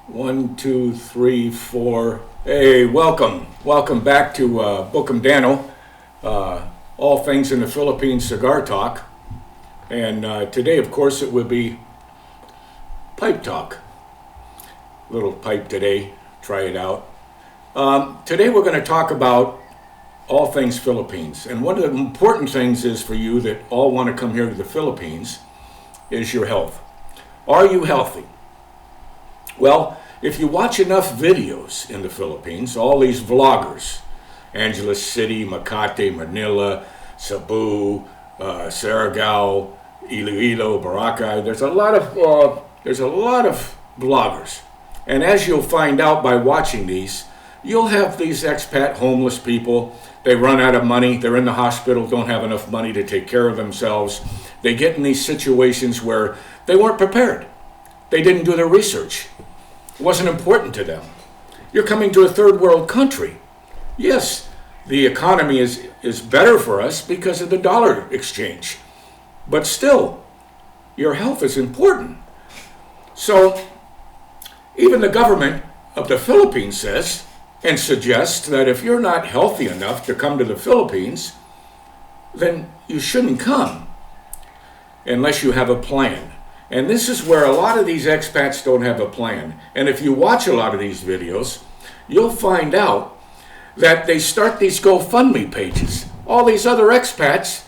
One, two, three, four. Hey, welcome. Welcome back to Bookham Dano, all things in the Philippines cigar talk. And today, of course, it will be pipe talk. Little pipe today. Try it out. Today, we're going to talk about all things Philippines. And one of the important things is for you that all want to come here to the Philippines is your health. Are you healthy? Well, if you watch enough videos in the Philippines, all these vloggers, Angeles City, Makati, Manila, Cebu, Surigao, Iloilo, Boracay, there's a lot of bloggers. And as you'll find out by watching these, you'll have these expat homeless people. They run out of money. They're in the hospital, don't have enough money to take care of themselves. They get in these situations where they weren't prepared. They didn't do their research. It wasn't important to them. You're coming to a third world country. Yes, the economy is better for us because of the dollar exchange. But still, your health is important. So, even the government of the Philippines says and suggests that if you're not healthy enough to come to the Philippines, then you shouldn't come unless you have a plan. And this is where a lot of these expats don't have a plan. And if you watch a lot of these videos, you'll find out that they start these GoFundMe pages. All these other expats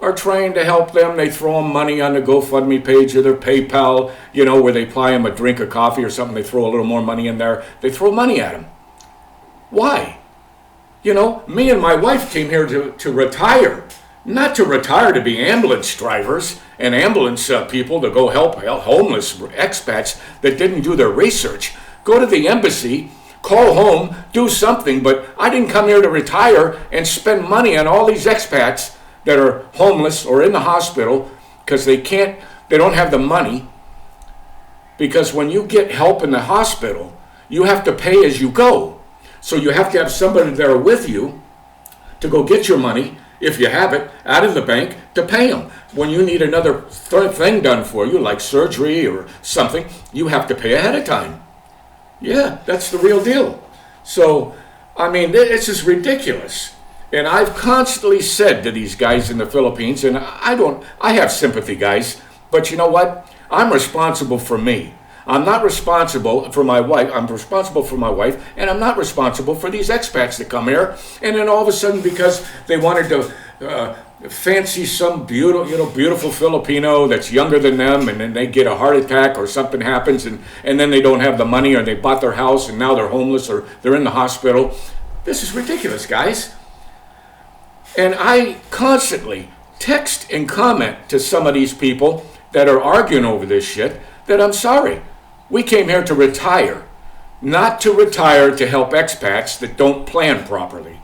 are trying to help them. They throw them money on the GoFundMe page or their PayPal, where they buy them a drink of coffee or something. They throw a little more money in there. They throw money at them. Why? Me and my wife came here to retire. Not to retire to be ambulance drivers and ambulance people to go help homeless expats that didn't do their research. Go to the embassy, call home, do something, but I didn't come here to retire and spend money on all these expats that are homeless or in the hospital because they don't have the money. Because when you get help in the hospital, you have to pay as you go. So you have to have somebody there with you to go get your money, if you have it, out of the bank to pay them. When you need another thing done for you, like surgery or something, you have to pay ahead of time. Yeah, that's the real deal. So, it's just ridiculous. And I've constantly said to these guys in the Philippines, and I have sympathy, guys, but you know what? I'm responsible for me. I'm not responsible for my wife. I'm responsible for my wife, and I'm not responsible for these expats that come here. And then all of a sudden, because they wanted to fancy some beautiful Filipino that's younger than them, and then they get a heart attack or something happens, and then they don't have the money, or they bought their house and now they're homeless or they're in the hospital. This is ridiculous, guys. And I constantly text and comment to some of these people that are arguing over this shit that I'm sorry. We came here to retire, not to retire to help expats that don't plan properly.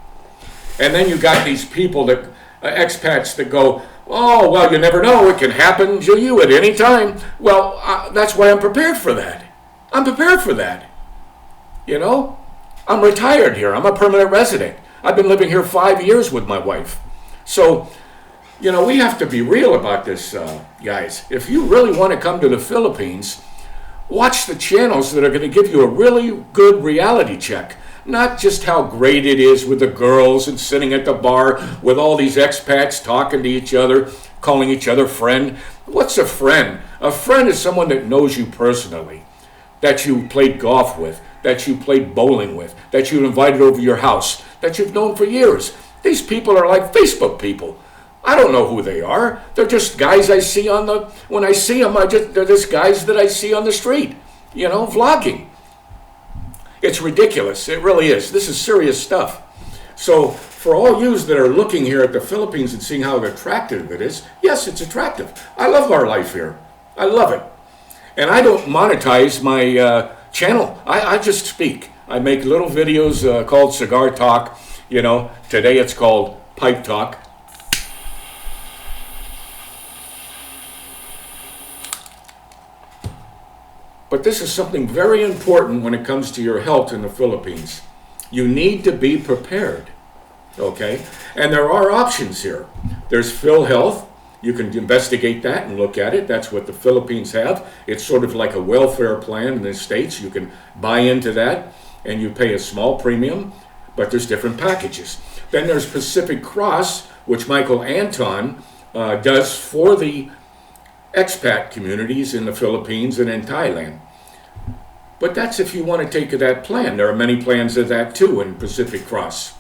And then you got these people that, expats that go, oh, well, you never know. It can happen to you at any time. Well, that's why I'm prepared for that. I'm prepared for that. I'm retired here. I'm a permanent resident. I've been living here 5 years with my wife. So, we have to be real about this, guys. If you really want to come to the Philippines, watch the channels that are going to give you a really good reality check. Not just how great it is with the girls and sitting at the bar with all these expats talking to each other, calling each other friend. What's a friend? A friend is someone that knows you personally, that you played golf with, that you played bowling with, that you invited over your house, that you've known for years. These people are like Facebook people. I don't know who they are. They're just guys I see when I see them, they're just guys that I see on the street, vlogging. It's ridiculous. It really is. This is serious stuff. So for all yous that are looking here at the Philippines and seeing how attractive it is, yes, it's attractive. I love our life here. I love it. And I don't monetize my channel. I just speak. I make little videos called Cigar Talk. Today it's called Pipe Talk. But this is something very important when it comes to your health in the Philippines. You need to be prepared, okay? And there are options here. There's PhilHealth, You can investigate that and look at it. That's what the Philippines have. It's sort of like a welfare plan in the States. You can buy into that and you pay a small premium, but there's different packages. Then there's Pacific Cross, which Michael Anton does for the expat communities in the Philippines and in Thailand. But that's if you want to take that plan. There are many plans of that too in Pacific Cross.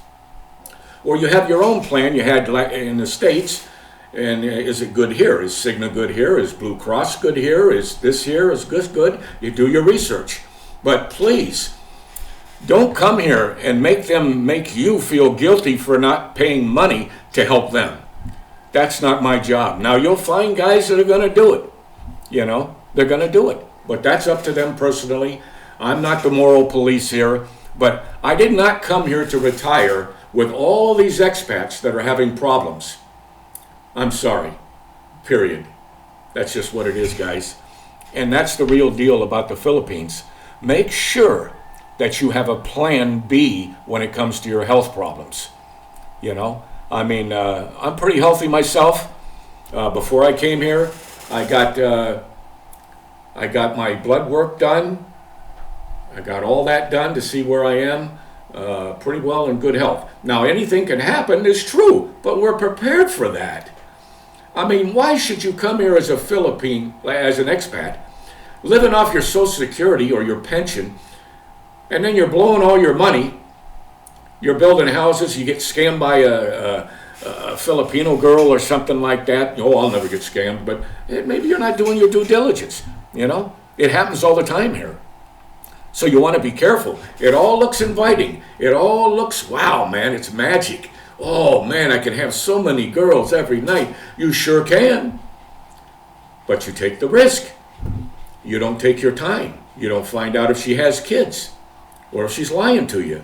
Or you have your own plan you had in the States. And is it good here? Is Cigna good here? Is Blue Cross good here? Is this here? Is this good? You do your research. But please, don't come here and make you feel guilty for not paying money to help them. That's not my job. Now, you'll find guys that are going to do it. They're going to do it. But that's up to them personally. I'm not the moral police here. But I did not come here to retire with all these expats that are having problems. I'm sorry, period. That's just what it is, guys. And that's the real deal about the Philippines. Make sure that you have a plan B when it comes to your health problems. I'm pretty healthy myself. Before I came here, I got my blood work done. I got all that done to see where I am. Pretty well in good health. Now, anything can happen is true, but we're prepared for that. Why should you come here as a Philippine, as an expat, living off your Social Security or your pension, and then you're blowing all your money, you're building houses, you get scammed by a Filipino girl or something like that. Oh, I'll never get scammed, but maybe you're not doing your due diligence, It happens all the time here. So you want to be careful. It all looks inviting. It all looks, wow, man, it's magic. Oh, man, I can have so many girls every night. You sure can. But you take the risk. You don't take your time. You don't find out if she has kids or if she's lying to you,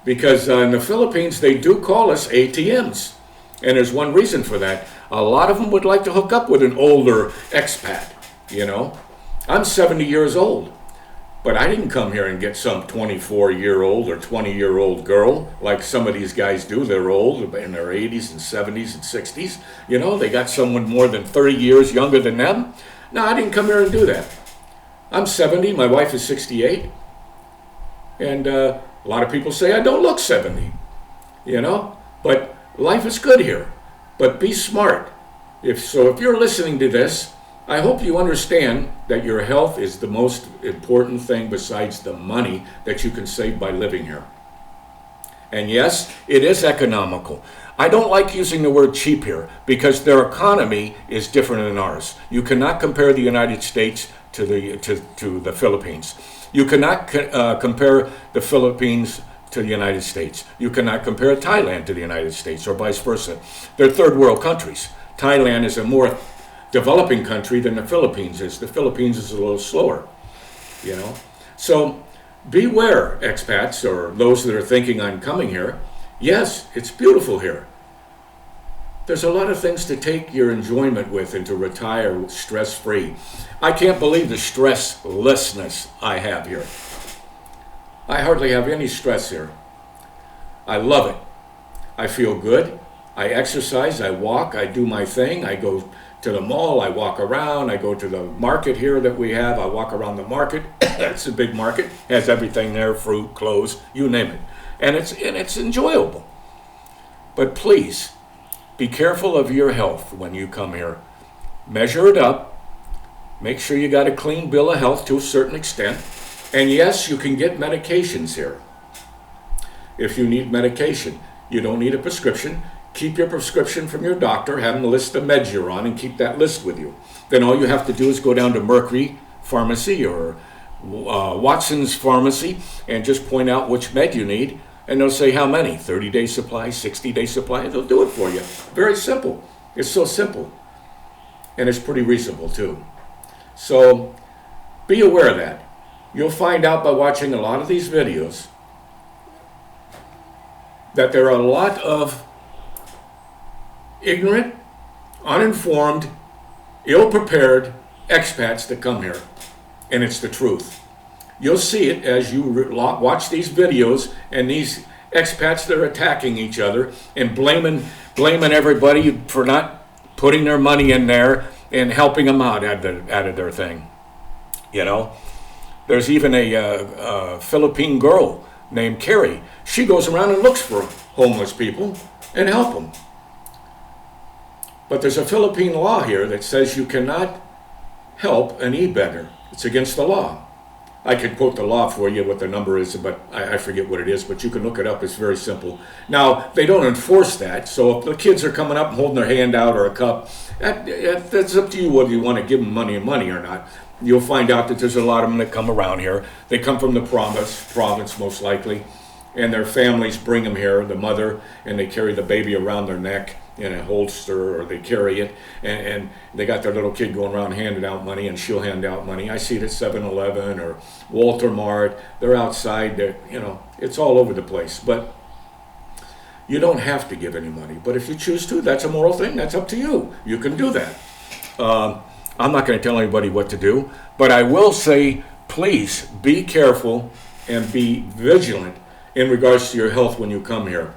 Because in the Philippines, they do call us ATMs. And there's one reason for that. A lot of them would like to hook up with an older expat, I'm 70 years old. But I didn't come here and get some 24-year-old or 20-year-old girl like some of these guys do. They're old, in their 80s and 70s and 60s. They got someone more than 30 years younger than them. No, I didn't come here and do that. I'm 70. My wife is 68. And a lot of people say I don't look 70. But life is good here. But be smart. If you're listening to this, I hope you understand that your health is the most important thing besides the money that you can save by living here. And yes, it is economical. I don't like using the word cheap here because their economy is different than ours. You cannot compare the United States to the Philippines. You cannot compare the Philippines to the United States. You cannot compare Thailand to the United States or vice versa. They're third world countries. Thailand is a more developing country than the Philippines is. The Philippines is a little slower, So beware, expats or those that are thinking on coming here. Yes, it's beautiful here. There's a lot of things to take your enjoyment with and to retire stress-free. I can't believe the stresslessness I have here. I hardly have any stress here. I love it. I feel good. I exercise, I walk, I do my thing. I go to the mall, I walk around, I go to the market here that we have, I walk around the market. It's a big market, has everything there, fruit, clothes, you name it. And it's enjoyable. But please, be careful of your health when you come here. Measure it up. Make sure you got a clean bill of health to a certain extent. And yes, you can get medications here. If you need medication, you don't need a prescription. Keep your prescription from your doctor, have them list the meds you're on, and keep that list with you. Then all you have to do is go down to Mercury Pharmacy or Watson's Pharmacy and just point out which med you need, and they'll say how many, 30-day supply, 60-day supply, they'll do it for you. Very simple. It's so simple. And it's pretty reasonable too. So be aware of that. You'll find out by watching a lot of these videos that there are a lot of ignorant, uninformed, ill-prepared expats that come here. And it's the truth. You'll see it as you watch these videos and these expats that are attacking each other and blaming everybody for not putting their money in there and helping them out out of their thing. You know, there's even a Philippine girl named Carrie. She goes around and looks for homeless people and help them. But there's a Philippine law here that says you cannot help an e-beggar. It's against the law. I could quote the law for you, what the number is, but I forget what it is, but you can look it up. It's very simple. Now, they don't enforce that, so if the kids are coming up and holding their hand out or a cup, that's up to you whether you want to give them money or not. You'll find out that there's a lot of them that come around here. They come from the province most likely, and their families bring them here, the mother, and they carry the baby around their neck in a holster, or they carry it, and they got their little kid going around handing out money, and she'll hand out money. I see it at 7-Eleven or Walter Mart. They're outside. It's all over the place. But you don't have to give any money. But if you choose to, that's a moral thing. That's up to you. You can do that. I'm not going to tell anybody what to do, but I will say, please be careful and be vigilant in regards to your health when you come here.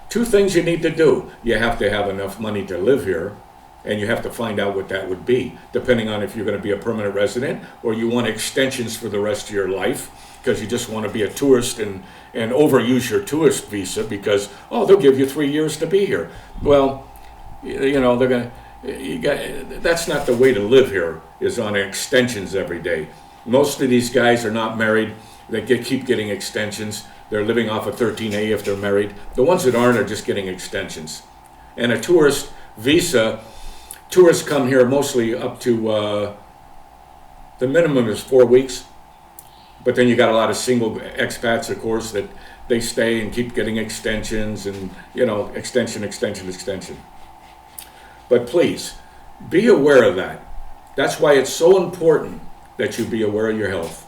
2 things you need to do. You have to have enough money to live here, and you have to find out what that would be, depending on if you're going to be a permanent resident or you want extensions for the rest of your life because you just want to be a tourist and overuse your tourist visa because, they'll give you 3 years to be here. Well, that's not the way to live here, is on extensions every day. Most of these guys are not married. They keep getting extensions. They're living off of 13A if they're married. The ones that aren't are just getting extensions. And a tourist visa, tourists come here mostly up to, the minimum is 4 weeks. But then you got a lot of single expats, of course, that they stay and keep getting extensions and, extension. But please, be aware of that. That's why it's so important that you be aware of your health.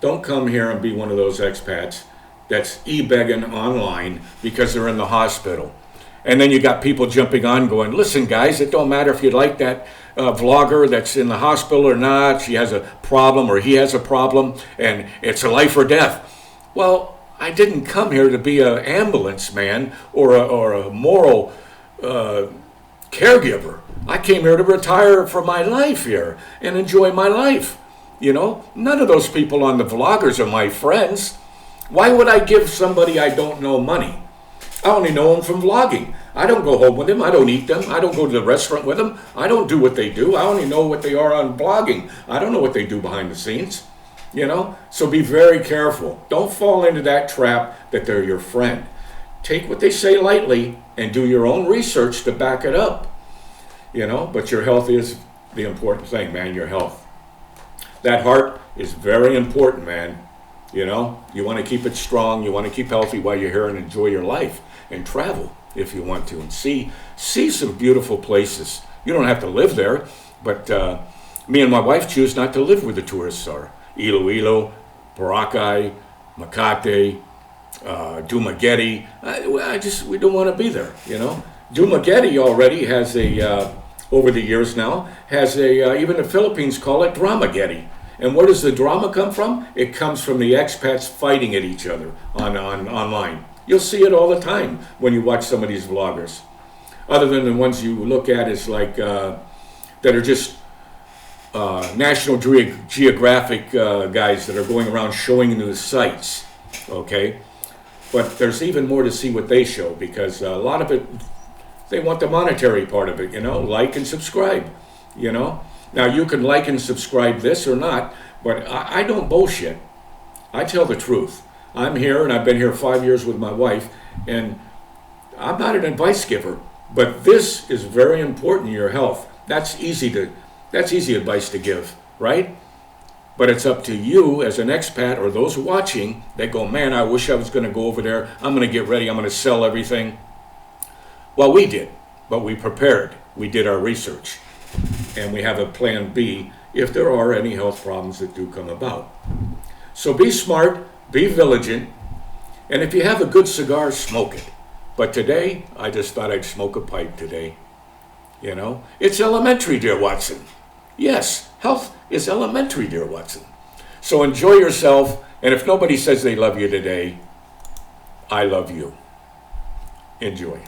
Don't come here and be one of those expats that's e-begging online because they're in the hospital. And then you got people jumping on going, listen guys, it don't matter if you like that vlogger that's in the hospital or not, she has a problem or he has a problem, and it's a life or death. Well, I didn't come here to be an ambulance man or a moral caregiver. I came here to retire from my life here and enjoy my life. None of those people on the vloggers are my friends. Why would I give somebody I don't know money? I only know them from vlogging. I don't go home with them. I don't eat them. I don't go to the restaurant with them. I don't do what they do. I only know what they are on blogging. I don't know what they do behind the scenes. So be very careful. Don't fall into that trap that they're your friend. Take what they say lightly and do your own research to back it up. But your health is the important thing, man, your health. That heart is very important, man. You want to keep it strong. You want to keep healthy while you're here and enjoy your life and travel if you want to and see some beautiful places. You don't have to live there, but me and my wife choose not to live where the tourists are. Iloilo, Boracay, Makati, Dumaguete. We don't want to be there, Dumaguete already has over the years now, even the Philippines call it Dramageddon. And where does the drama come from? It comes from the expats fighting at each other online. You'll see it all the time when you watch some of these vloggers. Other than the ones you look at is like, that are just National Geographic guys that are going around showing you the sights, okay? But there's even more to see what they show because a lot of it, they want the monetary part of it, like and subscribe, Now, you can like and subscribe this or not, but I don't bullshit. I tell the truth. I'm here, and I've been here 5 years with my wife, and I'm not an advice giver, but this is very important in your health. That's easy advice to give, right? But it's up to you as an expat or those watching that go, man, I wish I was going to go over there. I'm going to get ready. I'm going to sell everything. Well, we did, but we prepared. We did our research. And we have a plan B if there are any health problems that do come about. So be smart, be vigilant, and if you have a good cigar, smoke it. But today, I just thought I'd smoke a pipe today. It's elementary, dear Watson. Yes, health is elementary, dear Watson. So enjoy yourself, and if nobody says they love you today, I love you. Enjoy.